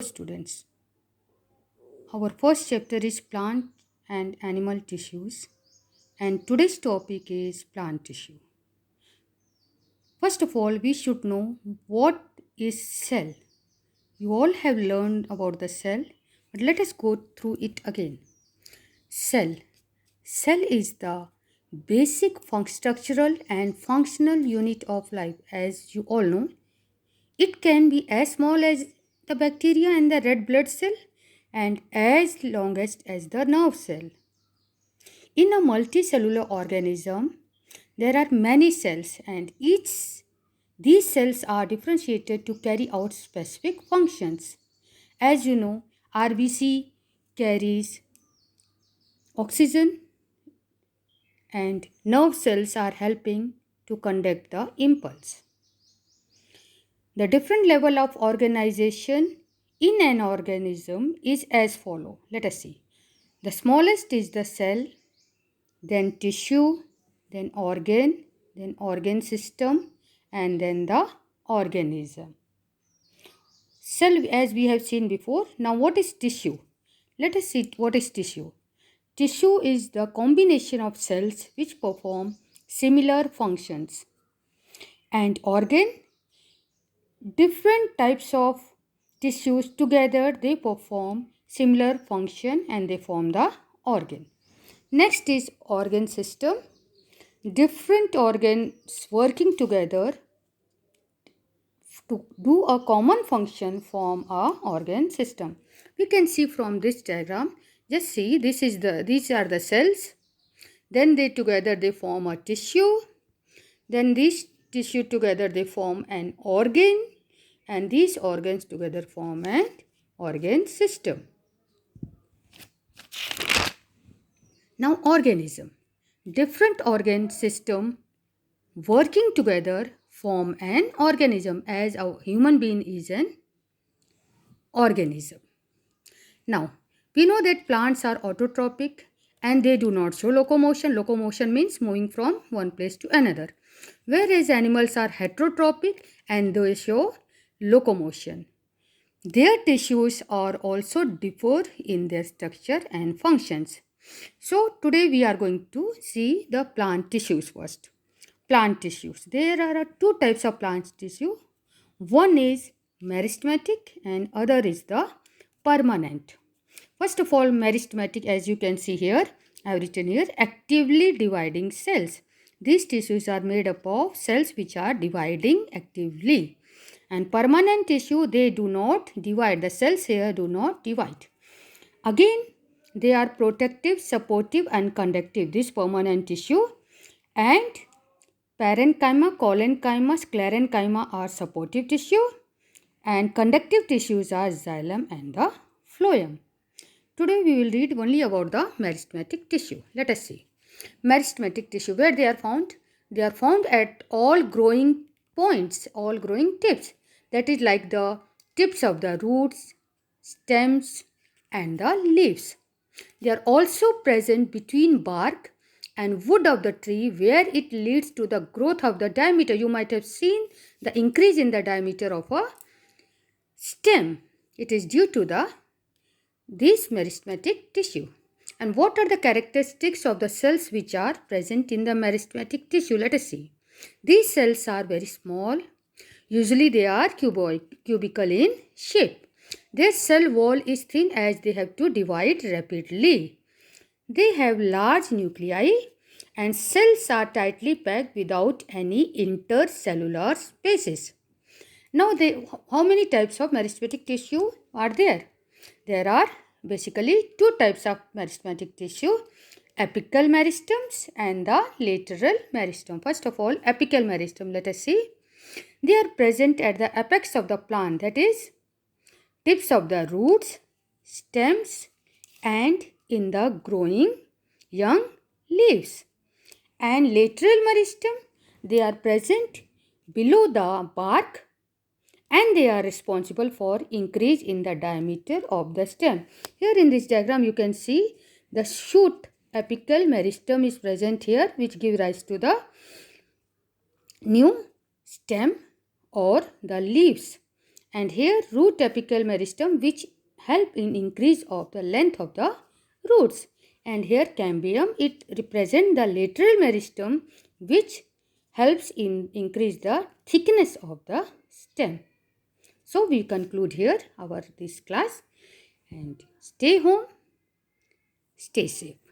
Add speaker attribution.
Speaker 1: Students, our first chapter is plant and animal tissues, and today's topic is plant tissue. First of all, we should know what is cell. You all have learned about the cell, but let us go through it again. Cell. Cell is the basic structural and functional unit of life, as you all know. It can be as small as the bacteria and the red blood cell and as longest as the nerve cell. In a multicellular organism, there are many cells and these cells are differentiated to carry out specific functions. As you know, RBC carries oxygen and nerve cells are helping to conduct the impulse. The different level of organization in an organism is as follow. Let us see. The smallest is the cell, then tissue, then organ system, and then the organism. Cell, as we have seen before. Now what is tissue? Let us see what is tissue. Tissue is the combination of cells which perform similar functions. And organ, different types of tissues together they perform similar function and they form the organ. Next is organ system. Different organs working together to do a common function form a organ system. We can see from this diagram. Just see, these are the cells. Then they form a tissue. Then these tissue together they form an organ, and these organs together form an organ system. Now organism. Different organ system working together form an organism, as a human being is an organism. Now, we know that plants are autotrophic and they do not show locomotion. Locomotion means moving from one place to another. Whereas animals are heterotrophic and they show locomotion. Their tissues are also differ in their structure and functions. So today we are going to see the plant tissues first. Plant tissues. There are two types of plant tissue. One is meristematic and other is the permanent. First of all, meristematic, as you can see here, I have written here, actively dividing cells. These tissues are made up of cells which are dividing actively. And permanent tissue, they do not divide. The cells here do not divide. Again, they are protective, supportive and conductive. This permanent tissue, and parenchyma, collenchyma, sclerenchyma are supportive tissue, and conductive tissues are xylem and the phloem. Today we will read only about the meristematic tissue. Let us see. Meristematic tissue, where they are found? They are found at all growing points, all growing tips. That is like the tips of the roots, stems and the leaves. They are also present between bark and wood of the tree, where it leads to the growth of the diameter. You might have seen the increase in the diameter of a stem. It is due to this meristematic tissue. And what are the characteristics of the cells which are present in the meristematic tissue? Let us see. These cells are very small. Usually they are cubical in shape. Their cell wall is thin as they have to divide rapidly. They have large nuclei and cells are tightly packed without any intercellular spaces. Now, how many types of meristematic tissue are there? There are basically two types of meristematic tissue, apical meristems and the lateral meristem. First of all, apical meristem, let us see. They are present at the apex of the plant, that is, tips of the roots, stems and in the growing young leaves. And lateral meristem, they are present below the bark and they are responsible for increase in the diameter of the stem. Here in this diagram you can see the shoot apical meristem is present here, which give rise to the new stem or the leaves, And here root apical meristem which help in increase of the length of the roots. And here cambium, it represent the lateral meristem which helps in increase the thickness of the stem. So we conclude here our this class, and stay home, stay safe.